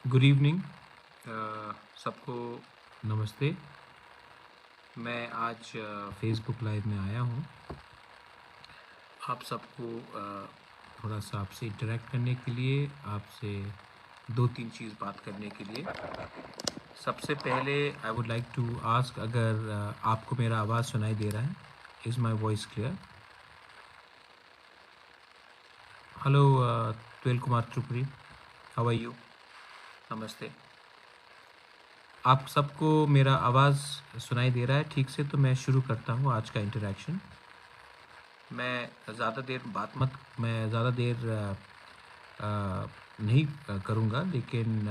Good evening सबको नमस्ते। मैं आज फेसबुक लाइव में आया हूँ आप सबको थोड़ा सा आपसे इंटरेक्ट करने के लिए, आपसे दो तीन चीज़ बात करने के लिए। सबसे पहले I would like to ask, अगर आपको मेरा आवाज़ सुनाई दे रहा है? Is my voice clear? Hello ट्वेल Kumar Tripuri, how are you? नमस्ते। आप सबको मेरा आवाज़ सुनाई दे रहा है ठीक से? तो मैं शुरू करता हूँ आज का इंटरेक्शन। मैं ज़्यादा देर नहीं करूँगा, लेकिन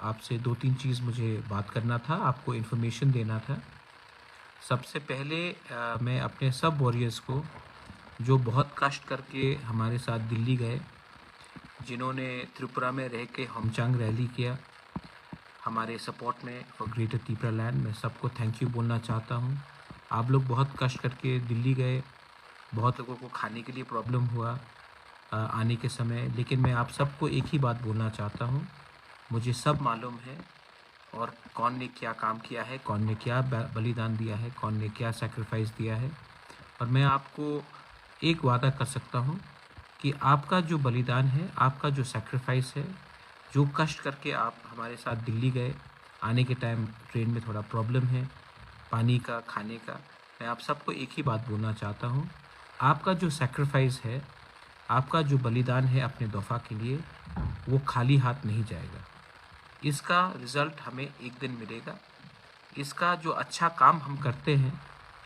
आपसे दो तीन चीज़ मुझे बात करना था, आपको इन्फॉर्मेशन देना था। सबसे पहले मैं अपने सब वॉरियर्स को, जो बहुत कष्ट करके हमारे साथ दिल्ली गए, जिन्होंने त्रिपुरा में रह के होमचांग रैली किया हमारे सपोर्ट में फॉर ग्रेटर त्रिपुरा लैंड, मैं सबको थैंक यू बोलना चाहता हूँ। आप लोग बहुत कष्ट करके दिल्ली गए, बहुत लोगों को खाने के लिए प्रॉब्लम हुआ आने के समय, लेकिन मैं आप सबको एक ही बात बोलना चाहता हूँ, मुझे सब मालूम है और कौन ने क्या काम किया है, कौन ने क्या बलिदान दिया है, कौन ने क्या सैक्रिफाइस दिया है। और मैं आपको एक वादा कर सकता हूँ कि आपका जो बलिदान है, आपका जो सैक्रिफाइस है, जो कष्ट करके आप हमारे साथ दिल्ली गए, आने के टाइम ट्रेन में थोड़ा प्रॉब्लम है पानी का, खाने का, मैं आप सबको एक ही बात बोलना चाहता हूँ, आपका जो सैक्रिफाइस है, आपका जो बलिदान है अपने दफ़ा के लिए, वो खाली हाथ नहीं जाएगा। इसका रिज़ल्ट हमें एक दिन मिलेगा। इसका जो अच्छा काम हम करते हैं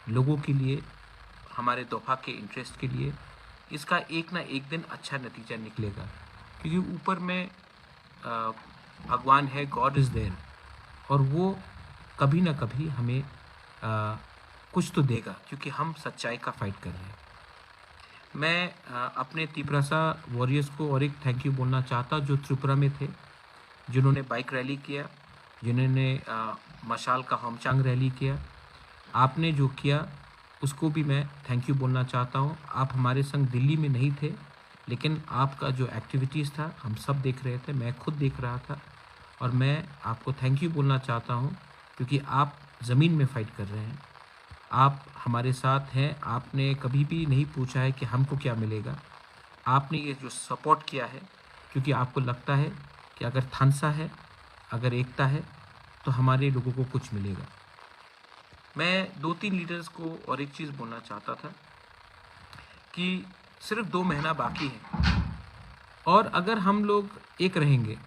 लोगों के लिए, हमारे दफ़ा के इंटरेस्ट के लिए, इसका एक ना एक दिन अच्छा नतीजा निकलेगा, क्योंकि ऊपर में भगवान है, गॉड इज़ देयर, और वो कभी ना कभी हमें कुछ तो देगा, क्योंकि हम सच्चाई का फाइट कर रहे हैं। मैं अपने त्रिपुरा वॉरियर्स को और एक थैंक यू बोलना चाहता, जो त्रिपुरा में थे, जिन्होंने बाइक रैली किया, जिन्होंने मशाल का होमचांग रैली किया, आपने जो किया उसको भी मैं थैंक यू बोलना चाहता हूँ। आप हमारे संग दिल्ली में नहीं थे, लेकिन आपका जो एक्टिविटीज़ था हम सब देख रहे थे, मैं खुद देख रहा था, और मैं आपको थैंक यू बोलना चाहता हूँ, क्योंकि आप ज़मीन में फ़ाइट कर रहे हैं, आप हमारे साथ हैं। आपने कभी भी नहीं पूछा है कि हमको क्या मिलेगा, आपने ये जो सपोर्ट किया है, क्योंकि आपको लगता है कि अगर थानसा है, अगर एकता है, तो हमारे लोगों को कुछ मिलेगा। मैं दो तीन लीडर्स को और एक चीज़ बोलना चाहता था कि सिर्फ 2 महीना बाकी है, और अगर हम लोग एक रहेंगे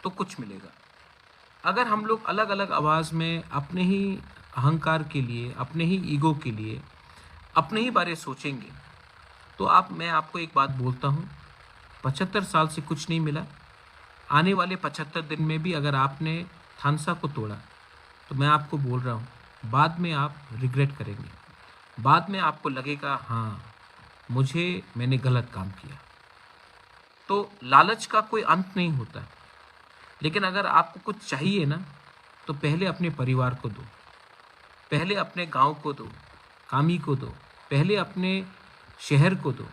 तो कुछ मिलेगा। अगर हम लोग अलग अलग आवाज़ में अपने ही अहंकार के लिए, अपने ही ईगो के लिए, अपने ही बारे सोचेंगे, तो मैं आपको एक बात बोलता हूँ, 75 साल से कुछ नहीं मिला। आने वाले 75 दिन में भी अगर आपने थानसा को तोड़ा, तो मैं आपको बोल रहा हूँ, बाद में आप रिग्रेट करेंगे। बाद में आपको लगेगा, हाँ, मैंने गलत काम किया। तो लालच का कोई अंत नहीं होता, लेकिन अगर आपको कुछ चाहिए ना, तो पहले अपने परिवार को दो, पहले अपने गांव को दो, कामी को दो, पहले अपने शहर को दो,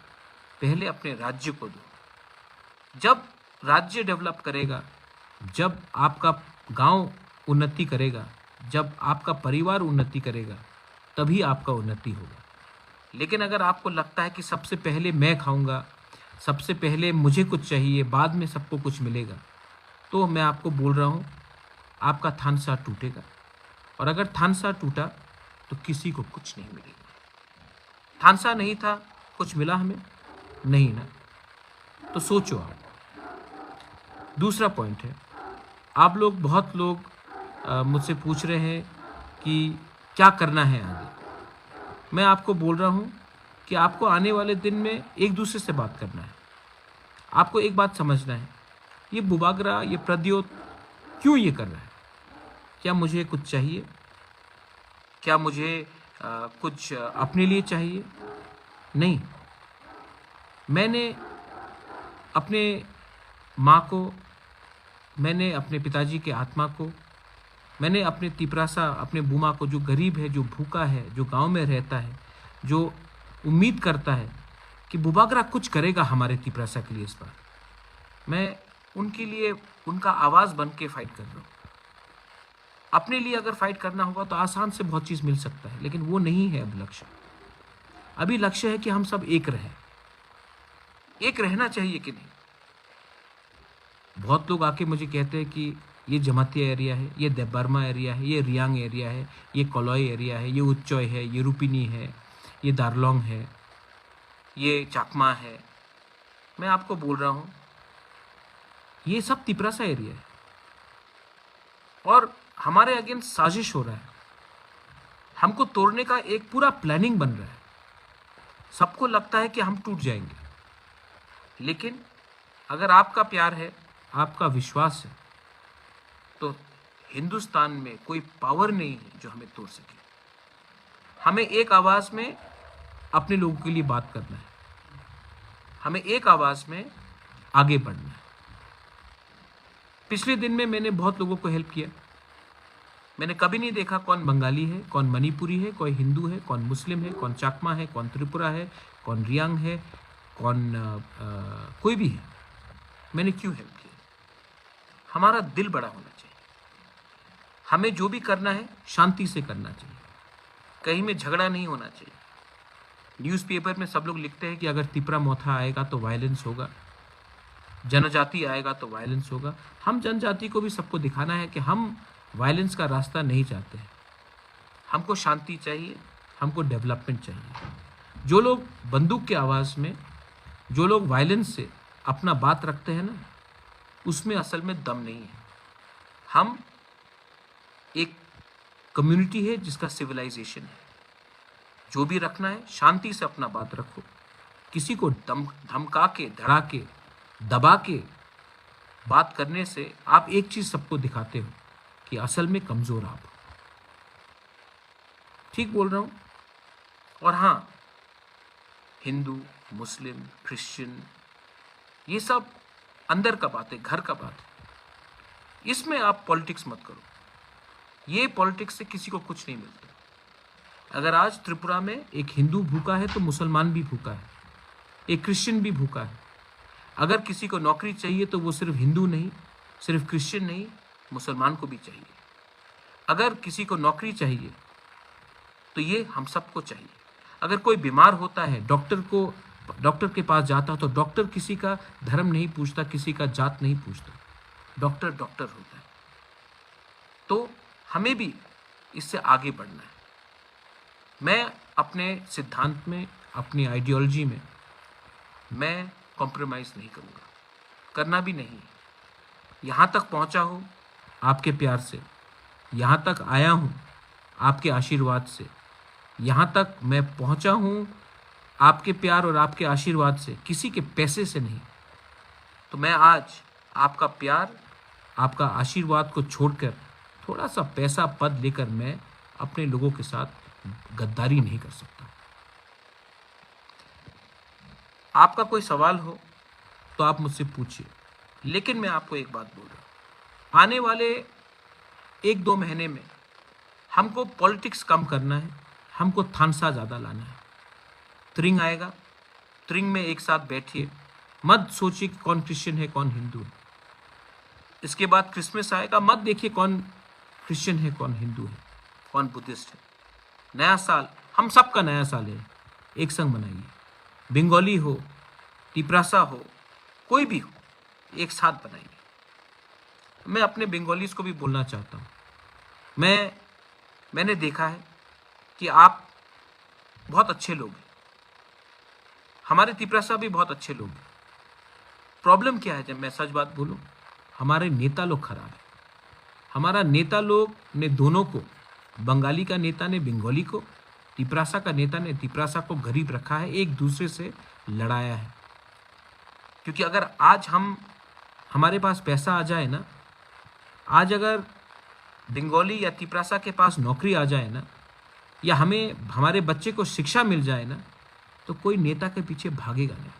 पहले अपने राज्य को दो। जब राज्य डेवलप करेगा, जब आपका गांव उन्नति करेगा, जब आपका परिवार उन्नति करेगा, तभी आपका उन्नति होगा। लेकिन अगर आपको लगता है कि सबसे पहले मैं खाऊंगा, सबसे पहले मुझे कुछ चाहिए, बाद में सबको कुछ मिलेगा, तो मैं आपको बोल रहा हूँ, आपका थानसा टूटेगा। और अगर थानसा टूटा तो किसी को कुछ नहीं मिलेगा। थानसा नहीं था, कुछ मिला हमें नहीं ना, तो सोचो आप। दूसरा पॉइंट है, बहुत लोग मुझसे पूछ रहे हैं कि क्या करना है आगे। मैं आपको बोल रहा हूँ कि आपको आने वाले दिन में एक दूसरे से बात करना है। आपको एक बात समझना है, ये बुबागरा, ये प्रद्योत क्यों ये कर रहा है? क्या मुझे कुछ चाहिए? क्या मुझे कुछ अपने लिए चाहिए? नहीं। मैंने अपने माँ को, मैंने अपने पिताजी के आत्मा को, मैंने अपने तिपरासा, अपने बूमा को, जो गरीब है, जो भूखा है, जो गांव में रहता है, जो उम्मीद करता है कि बुबागरा कुछ करेगा हमारे तिपरासा के लिए इस बार, मैं उनके लिए उनका आवाज़ बन के फाइट कर रहा हूँ। अपने लिए अगर फाइट करना होगा तो आसान से बहुत चीज़ मिल सकता है, लेकिन वो नहीं है अब लक्ष्य। अभी लक्ष्य है कि हम सब एक रहें। एक रहना चाहिए कि नहीं? बहुत लोग आके मुझे कहते हैं कि ये जमातिया एरिया है, ये देबर्मा एरिया है, ये रियांग एरिया है, ये कोलोई एरिया है, ये उच्चोय है, ये रूपिनी है, ये दार्लोंग है, ये चाकमा है। मैं आपको बोल रहा हूँ ये सब तिपरासा एरिया है और हमारे अगेंस्ट साजिश हो रहा है। हमको तोड़ने का एक पूरा प्लानिंग बन रहा है। सबको लगता है कि हम टूट जाएंगे, लेकिन अगर आपका प्यार है, आपका विश्वास है, तो हिंदुस्तान में कोई पावर नहीं है जो हमें तोड़ सके। हमें एक आवाज़ में अपने लोगों के लिए बात करना है, हमें एक आवाज़ में आगे बढ़ना है। पिछले दिन में मैंने बहुत लोगों को हेल्प किया। मैंने कभी नहीं देखा कौन बंगाली है, कौन मणिपुरी है, कोई हिंदू है, कौन मुस्लिम है, कौन चाकमा है, कौन त्रिपुरा है, कौन रियांग है, कौन कोई भी है। मैंने क्यों हेल्प किया? हमारा दिल बड़ा होना चाहिए। हमें जो भी करना है शांति से करना चाहिए, कहीं में झगड़ा नहीं होना चाहिए। न्यूज़पेपर में सब लोग लिखते हैं कि अगर तिपरा मोथा आएगा तो वायलेंस होगा, जनजाति आएगा तो वायलेंस होगा। हम जनजाति को भी सबको दिखाना है कि हम वायलेंस का रास्ता नहीं चाहते हैं। हमको शांति चाहिए, हमको डेवलपमेंट चाहिए। जो लोग बंदूक की आवाज़ में, जो लोग वायलेंस से अपना बात रखते हैं ना, उसमें असल में दम नहीं है। हम एक कम्युनिटी है जिसका सिविलाइजेशन है। जो भी रखना है शांति से अपना बात रखो। किसी को धमका के, धड़ा के, दबा के बात करने से आप एक चीज़ सबको दिखाते हो कि असल में कमज़ोर आप हो। ठीक बोल रहा हूँ? और हाँ, हिंदू, मुस्लिम, क्रिश्चियन, ये सब अंदर का बात है, घर का बात है। इसमें आप पॉलिटिक्स मत करो। ये पॉलिटिक्स से किसी को कुछ नहीं मिलता। अगर आज त्रिपुरा में एक हिंदू भूखा है तो मुसलमान भी भूखा है, एक क्रिश्चियन भी भूखा है। अगर किसी को नौकरी चाहिए तो वो सिर्फ हिंदू नहीं, सिर्फ क्रिश्चियन नहीं, मुसलमान को भी चाहिए। अगर किसी को नौकरी चाहिए तो ये हम सबको चाहिए। अगर कोई बीमार होता है, डॉक्टर के पास जाता है तो डॉक्टर किसी का धर्म नहीं पूछता, किसी का जात नहीं पूछता। डॉक्टर डॉक्टर होता है। तो हमें भी इससे आगे बढ़ना है। मैं अपने सिद्धांत में, अपनी आइडियोलॉजी में मैं कॉम्प्रोमाइज़ नहीं करूँगा, करना भी नहीं। यहाँ तक पहुँचा हूँ आपके प्यार से, यहाँ तक आया हूँ आपके आशीर्वाद से, यहाँ तक मैं पहुँचा हूँ आपके प्यार और आपके आशीर्वाद से, किसी के पैसे से नहीं। तो मैं आज आपका प्यार, आपका आशीर्वाद को छोड़कर थोड़ा सा पैसा, पद लेकर मैं अपने लोगों के साथ गद्दारी नहीं कर सकता। आपका कोई सवाल हो तो आप मुझसे पूछिए, लेकिन मैं आपको एक बात बोल रहा हूँ, आने वाले 1-2 महीने में हमको पॉलिटिक्स कम करना है, हमको थानसा ज़्यादा लाना है। त्रिंग आएगा, त्रिंग में एक साथ बैठिए, मत सोचिए कि कौन क्रिश्चियन है, कौन हिंदू है। इसके बाद क्रिसमस आएगा, मत देखिए कौन क्रिश्चियन है, कौन हिंदू है, कौन बुद्धिस्ट है। नया साल हम सबका नया साल है, एक संग मनाइए। बंगाली हो, तिपरासा हो, कोई भी हो, एक साथ बनाइए। मैं अपने बंगालीज को भी बोलना चाहता हूँ, मैंने देखा है कि आप बहुत अच्छे लोग हैं, हमारे तिपरासा भी बहुत अच्छे लोग हैं। प्रॉब्लम क्या है, जब मैं सच बात बोलूँ, हमारे नेता लोग खराब हैं। हमारा नेता लोग ने दोनों को, बंगाली का नेता ने बंगाली को, तिपरासा का नेता ने तिपरासा को गरीब रखा है, एक दूसरे से लड़ाया है। क्योंकि अगर आज हमारे पास पैसा आ जाए ना, आज अगर बंगाली या तिपरासा के पास नौकरी आ जाए ना, या हमें हमारे बच्चे को शिक्षा मिल जाए ना, तो कोई नेता के पीछे भागेगा नहीं।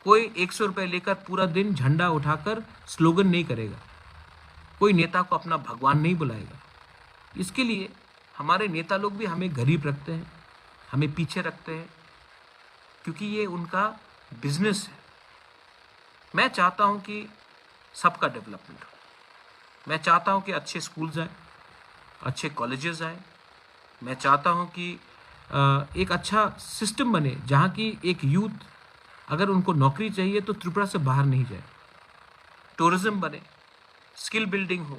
कोई 100 रुपये लेकर पूरा दिन झंडा उठाकर स्लोगन नहीं करेगा। कोई नेता को अपना भगवान नहीं बुलाएगा। इसके लिए हमारे नेता लोग भी हमें गरीब रखते हैं, हमें पीछे रखते हैं, क्योंकि ये उनका बिजनेस है। मैं चाहता हूं कि सबका डेवलपमेंट हो। मैं चाहता हूं कि अच्छे स्कूल्स आए, अच्छे कॉलेजेस आए। मैं चाहता हूं कि एक अच्छा सिस्टम बने जहां की एक यूथ अगर उनको नौकरी चाहिए तो त्रिपुरा से बाहर नहीं जाए। टूरिज्म बने, स्किल बिल्डिंग हो।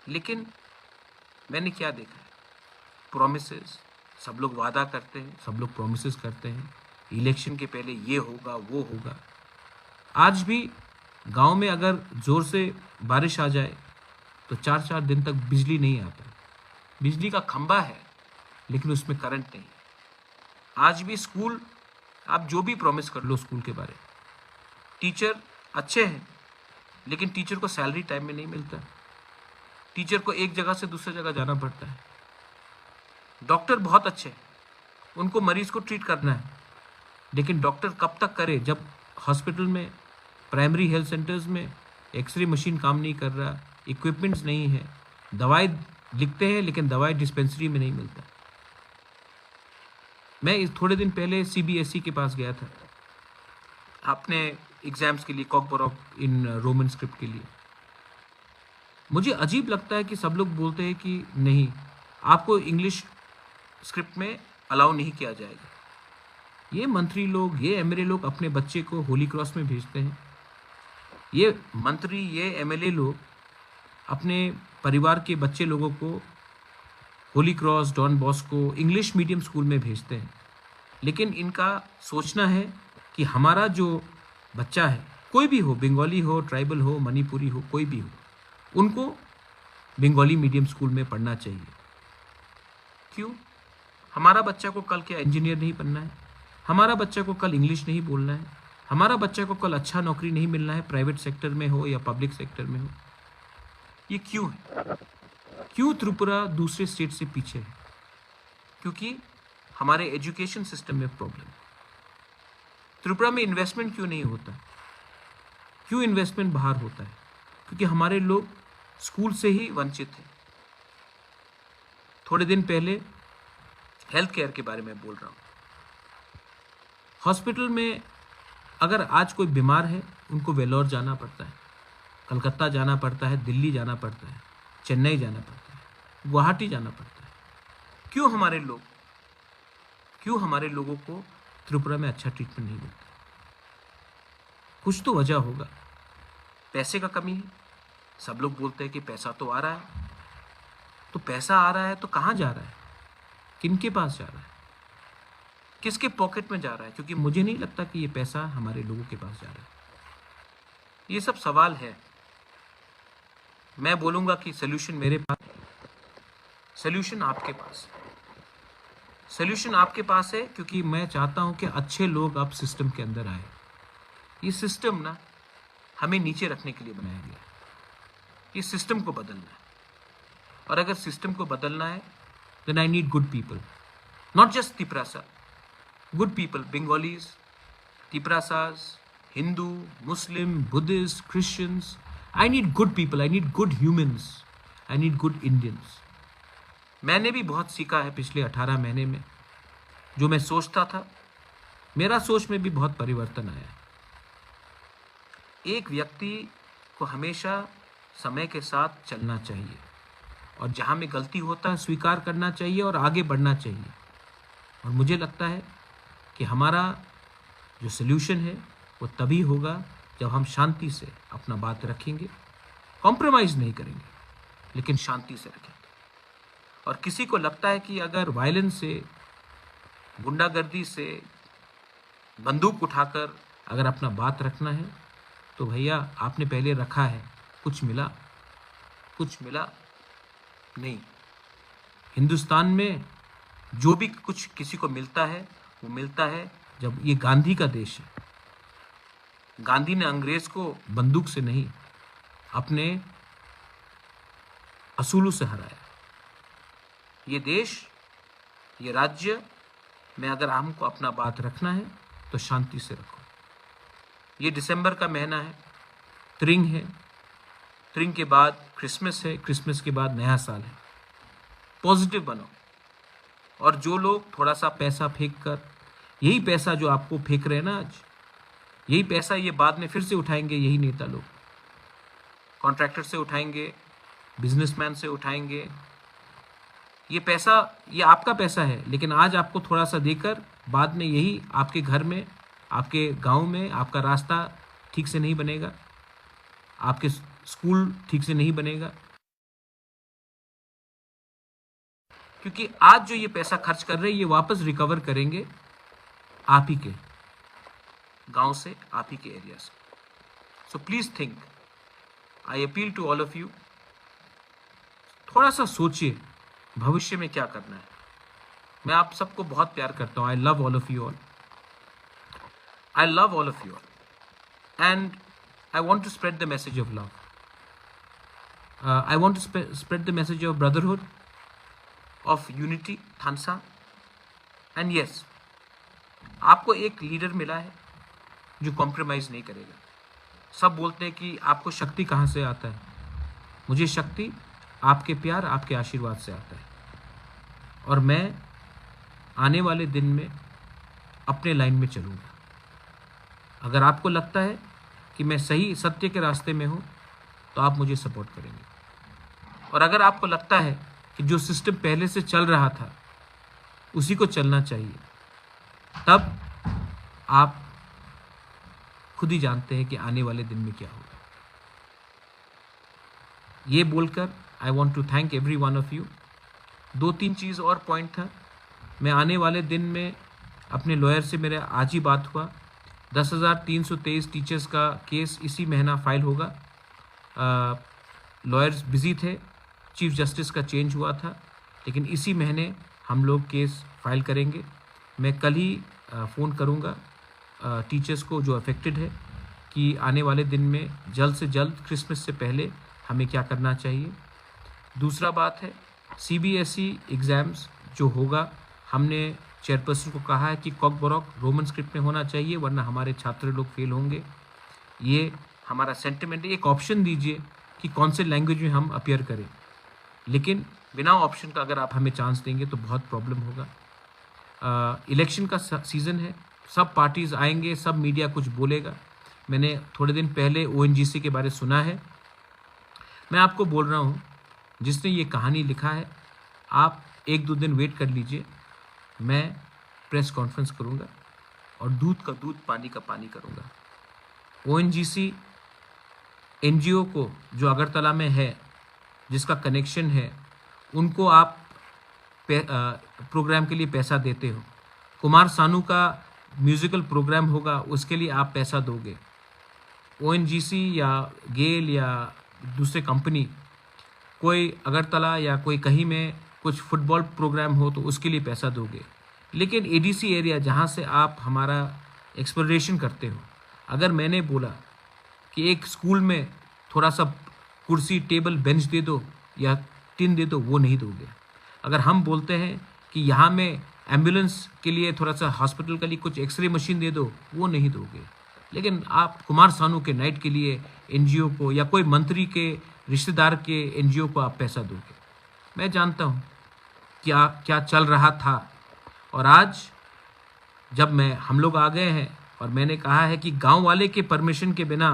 लेकिन मैंने क्या देखा है, प्रोमिसेस, सब लोग वादा करते हैं, सब लोग प्रोमिसेस करते हैं, इलेक्शन के पहले ये होगा वो होगा। आज भी गांव में अगर जोर से बारिश आ जाए तो 4-4 दिन तक बिजली नहीं आता। बिजली का खंभा है लेकिन उसमें करंट नहीं है। आज भी स्कूल, आप जो भी प्रॉमिस कर लो स्कूल के बारे में, टीचर अच्छे हैं लेकिन टीचर को सैलरी टाइम में नहीं मिलता। टीचर को एक जगह से दूसरी जगह जाना पड़ता है। डॉक्टर बहुत अच्छे हैं, उनको मरीज को ट्रीट करना है, लेकिन डॉक्टर कब तक करे जब हॉस्पिटल में, प्राइमरी हेल्थ सेंटर्स में एक्सरे मशीन काम नहीं कर रहा, इक्विपमेंट्स नहीं है, दवाई लिखते हैं लेकिन दवाई डिस्पेंसरी में नहीं मिलता। मैं थोड़े दिन पहले सीबीएसई के पास गया था अपने एग्जाम्स के लिए, कॉकबोरॉक इन रोमन स्क्रिप्ट के लिए। मुझे अजीब लगता है कि सब लोग बोलते हैं कि नहीं, आपको इंग्लिश स्क्रिप्ट में अलाउ नहीं किया जाएगा। ये मंत्री लोग, ये एमएलए लोग अपने बच्चे को होली क्रॉस में भेजते हैं। ये मंत्री, ये एमएलए लोग अपने परिवार के बच्चे लोगों को Holy Cross, Don Bosco, English medium school में भेजते हैं। लेकिन इनका सोचना है कि हमारा जो बच्चा है, कोई भी हो, बंगाली हो, ट्राइबल हो, मणिपुरी हो, कोई भी हो, उनको बंगाली मीडियम स्कूल में पढ़ना चाहिए। क्यों? हमारा बच्चा को कल क्या इंजीनियर नहीं बनना है? हमारा बच्चा को कल इंग्लिश नहीं बोलना है? हमारा बच्चा को कल अच्छा नौकरी नहीं मिलना है, प्राइवेट सेक्टर में हो या पब्लिक सेक्टर में हो? ये क्यों है? क्यों त्रिपुरा दूसरे स्टेट से पीछे है? क्योंकि हमारे एजुकेशन सिस्टम में प्रॉब्लम है। त्रिपुरा में इन्वेस्टमेंट क्यों नहीं होता? क्यों इन्वेस्टमेंट बाहर होता है? क्योंकि हमारे लोग स्कूल से ही वंचित हैं। थोड़े दिन पहले हेल्थ केयर के बारे में बोल रहा हूँ। हॉस्पिटल में अगर आज कोई बीमार है, उनको वेलोर जाना पड़ता है, कलकत्ता जाना पड़ता है, दिल्ली जाना पड़ता है, चेन्नई जाना पड़ता है, गुवाहाटी जाना पड़ता है। क्यों हमारे लोगों को त्रिपुरा में अच्छा ट्रीटमेंट नहीं मिलता? कुछ तो वजह होगा। पैसे का कमी है। सब लोग बोलते हैं कि पैसा तो आ रहा है। तो पैसा आ रहा है तो कहाँ जा रहा है? किनके पास जा रहा है? किसके पॉकेट में जा रहा है? क्योंकि मुझे नहीं लगता कि ये पैसा हमारे लोगों के पास जा रहा है। ये सब सवाल है। मैं बोलूँगा कि सोल्यूशन मेरे पास, सोल्यूशन आपके पास, सोल्यूशन आपके पास है, क्योंकि मैं चाहता हूँ कि अच्छे लोग अब सिस्टम के अंदर आए। ये सिस्टम ना हमें नीचे रखने के लिए बनाया गया है। ये सिस्टम को बदलना है, और अगर सिस्टम को बदलना है then I need good people, not just Tiprasa, good people, Bengalis, Tiprasas, Hindu, Muslim, Buddhist, Christians. I need good people, I need good humans, I need good Indians. मैंने भी बहुत सीखा है पिछले 18 महीने में। जो मैं सोचता था, मेरा सोच में भी बहुत परिवर्तन आया। एक व्यक्ति को हमेशा समय के साथ चलना चाहिए, और जहाँ में गलती होता है स्वीकार करना चाहिए और आगे बढ़ना चाहिए। और मुझे लगता है कि हमारा जो सल्यूशन है वो तभी होगा जब हम शांति से अपना बात रखेंगे, कॉम्प्रोमाइज़ नहीं करेंगे, लेकिन शांति से रखेंगे। और किसी को लगता है कि अगर वायलेंस से, गुंडागर्दी से, बंदूक उठाकर अगर अपना बात रखना है, तो भैया आपने पहले रखा है, कुछ मिला नहीं। हिंदुस्तान में जो भी कुछ किसी को मिलता है, वो मिलता है जब ये गांधी का देश है। गांधी ने अंग्रेज को बंदूक से नहीं, अपने असूलों से हराया। ये देश, ये राज्य में अगर हमको अपना बात रखना है तो शांति से रखो। ये दिसंबर का महीना है, त्रिंग है, त्रिंग के बाद क्रिसमस है, क्रिसमस के बाद नया साल है। पॉजिटिव बनो। और जो लोग थोड़ा सा पैसा फेंक कर, यही पैसा जो आपको फेंक रहे हैं ना आज, यही पैसा ये बाद में फिर से उठाएंगे, यही नेता लोग कॉन्ट्रैक्टर से उठाएंगे, बिजनेसमैन से उठाएंगे। ये पैसा, ये आपका पैसा है, लेकिन आज आपको थोड़ा सा देकर बाद में यही आपके घर में, आपके गांव में आपका रास्ता ठीक से नहीं बनेगा, आपके स्कूल ठीक से नहीं बनेगा। क्योंकि आज जो ये पैसा खर्च कर रहे हैं, ये वापस रिकवर करेंगे आप ही के गांव से, आप ही के एरिया से। So please think, I appeal to all of you, थोड़ा सा सोचिए भविष्य में क्या करना है। मैं आप सबको बहुत प्यार करता हूँ। I love all of you all, I love all of you all, and I want to spread the message of love. I want to spread the message of brotherhood, of unity, थानसा। And yes, आपको एक leader मिला है जो compromise नहीं करेगा। सब बोलते हैं कि आपको शक्ति कहाँ से आता है। मुझे शक्ति आपके प्यार, आपके आशीर्वाद से आता है। और मैं आने वाले दिन में अपने लाइन में चलूँगा। अगर आपको लगता है कि मैं सही सत्य के रास्ते में हूँ, तो आप मुझे सपोर्ट करेंगे। और अगर आपको लगता है कि जो सिस्टम पहले से चल रहा था उसी को चलना चाहिए, तब आप खुद ही जानते हैं कि आने वाले दिन में क्या होगा। ये बोलकर I want to thank everyone of you. 2-3 चीज़ और पॉइंट था। मैं आने वाले दिन में अपने लॉयर से, मेरा आज ही बात हुआ, 10,323 टीचर्स का केस इसी महीना फाइल होगा। लॉयर्स बिजी थे, चीफ जस्टिस का चेंज हुआ था, लेकिन इसी महीने हम लोग केस फाइल करेंगे। मैं कल ही फ़ोन करूंगा टीचर्स को जो अफेक्टेड है कि आने वाले दिन में जल्द से जल्द क्रिसमस से पहले हमें क्या करना चाहिए। दूसरा बात है CBSE एग्ज़ाम्स जो होगा, हमने चेयरपर्सन को कहा है कि कॉक बॉरोक रोमन स्क्रिप्ट में होना चाहिए, वरना हमारे छात्र लोग फेल होंगे। ये हमारा सेंटिमेंट है। एक ऑप्शन दीजिए कि कौन से लैंग्वेज में हम अपीयर करें, लेकिन बिना ऑप्शन का अगर आप हमें चांस देंगे तो बहुत प्रॉब्लम होगा। इलेक्शन का सीज़न है, सब पार्टीज़ आएंगे, सब मीडिया कुछ बोलेगा। मैंने थोड़े दिन पहले ONGC के बारे सुना है। मैं आपको बोल रहा हूँ, जिसने ये कहानी लिखा है, आप 1-2 दिन वेट कर लीजिए। मैं प्रेस कॉन्फ्रेंस करूँगा और दूध का दूध, पानी का पानी करूँगा। ONGC NGO को जो अगरतला में है, जिसका कनेक्शन है, उनको आप प्रोग्राम के लिए पैसा देते हो। कुमार सानू का म्यूज़िकल प्रोग्राम होगा, उसके लिए आप पैसा दोगे। ONGC या गेल या दूसरे कंपनी कोई अगरतला या कोई कहीं में कुछ फुटबॉल प्रोग्राम हो तो उसके लिए पैसा दोगे। लेकिन ADC एरिया जहाँ से आप हमारा एक्सप्लोरेशन करते हो, अगर मैंने बोला कि एक स्कूल में थोड़ा सा कुर्सी, टेबल, बेंच दे दो या टिन दे दो, वो नहीं दोगे। अगर हम बोलते हैं कि यहाँ में एम्बुलेंस के लिए थोड़ा सा, हॉस्पिटल के लिए कुछ एक्सरे मशीन दे दो, वो नहीं दोगे। लेकिन आप कुमार सानू के नाइट के लिए NGO को या कोई मंत्री के रिश्तेदार के NGO को आप पैसा दोगे। मैं जानता हूँ क्या क्या चल रहा था, और आज जब हम लोग आ गए हैं और मैंने कहा है कि गांव वाले के परमिशन के बिना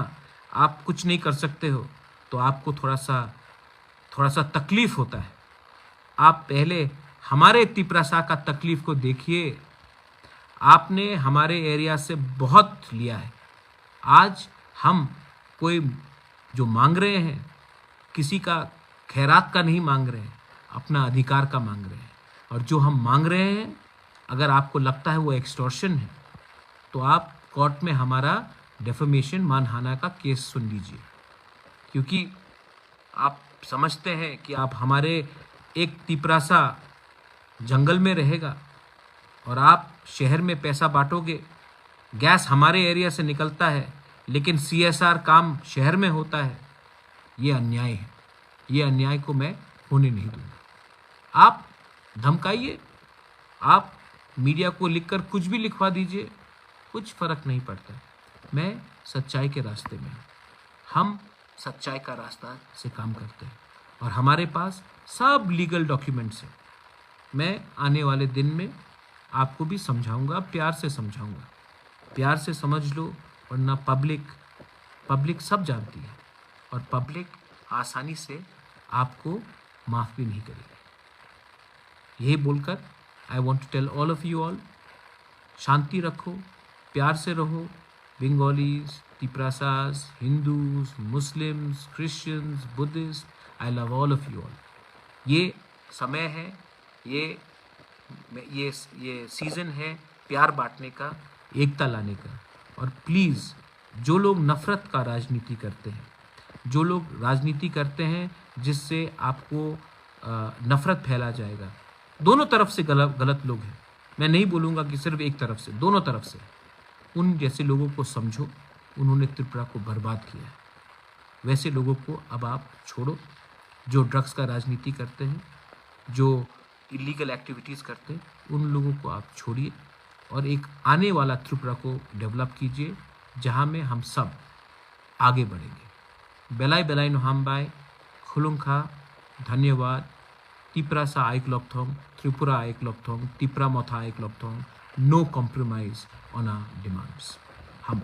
आप कुछ नहीं कर सकते हो, तो आपको थोड़ा सा तकलीफ़ होता है। आप पहले हमारे तिपरासा का तकलीफ़ को देखिए। आपने हमारे एरिया से बहुत लिया है। आज हम कोई जो मांग रहे हैं, किसी का खैरात का नहीं मांग रहे हैं, अपना अधिकार का मांग रहे हैं। और जो हम मांग रहे हैं, अगर आपको लगता है वो एक्सटॉर्शन है, तो आप कोर्ट में हमारा डेफेमेशन, मानहानि का केस सुन लीजिए। क्योंकि आप समझते हैं कि आप हमारे एक तिपरासा जंगल में रहेगा और आप शहर में पैसा बांटोगे। गैस हमारे एरिया से निकलता है, लेकिन CSR काम शहर में होता है। ये अन्याय है। ये अन्याय को मैं होने नहीं दूंगा। आप धमकाइए, आप मीडिया को लिखकर कुछ भी लिखवा दीजिए, कुछ फ़र्क नहीं पड़ता। मैं सच्चाई के रास्ते में हूँ। हम सच्चाई का रास्ता से काम करते हैं और हमारे पास सब लीगल डॉक्यूमेंट्स हैं। मैं आने वाले दिन में आपको भी समझाऊंगा, प्यार से समझाऊंगा। प्यार से समझ लो वरना पब्लिक सब जानती है और पब्लिक आसानी से आपको माफ़ भी नहीं करेगी। यही बोलकर I want to tell all of you all, शांति रखो, प्यार से रहो। Bengalis, Tiprasas, Hindus, Muslims, Christians, Buddhist, I love all of you all. ये समय है, ये सीज़न है प्यार बांटने का, एकता लाने का। और प्लीज़ जो लोग नफ़रत का राजनीति करते हैं, जो लोग राजनीति करते हैं जिससे आपको नफ़रत फैला जाएगा, दोनों तरफ से गलत लोग हैं। मैं नहीं बोलूँगा कि सिर्फ एक तरफ से, दोनों तरफ से। उन जैसे लोगों को समझो, उन्होंने त्रिपुरा को बर्बाद किया है। वैसे लोगों को अब आप छोड़ो, जो ड्रग्स का राजनीति करते हैं, जो इलीगल एक्टिविटीज़ करते हैं, उन लोगों को आप छोड़िए और एक आने वाला त्रिपुरा को डेवलप कीजिए जहाँ में हम सब आगे बढ़ेंगे। बेलाई नोहाम्बाई खुलुंखा, धन्यवाद। तिपरासा आइक्लॉक्थोंग, त्रिपुरा आइक्लॉक्थोंग, तिपरा मथा आइक्लॉक्थोंग, no compromise on our demands. हम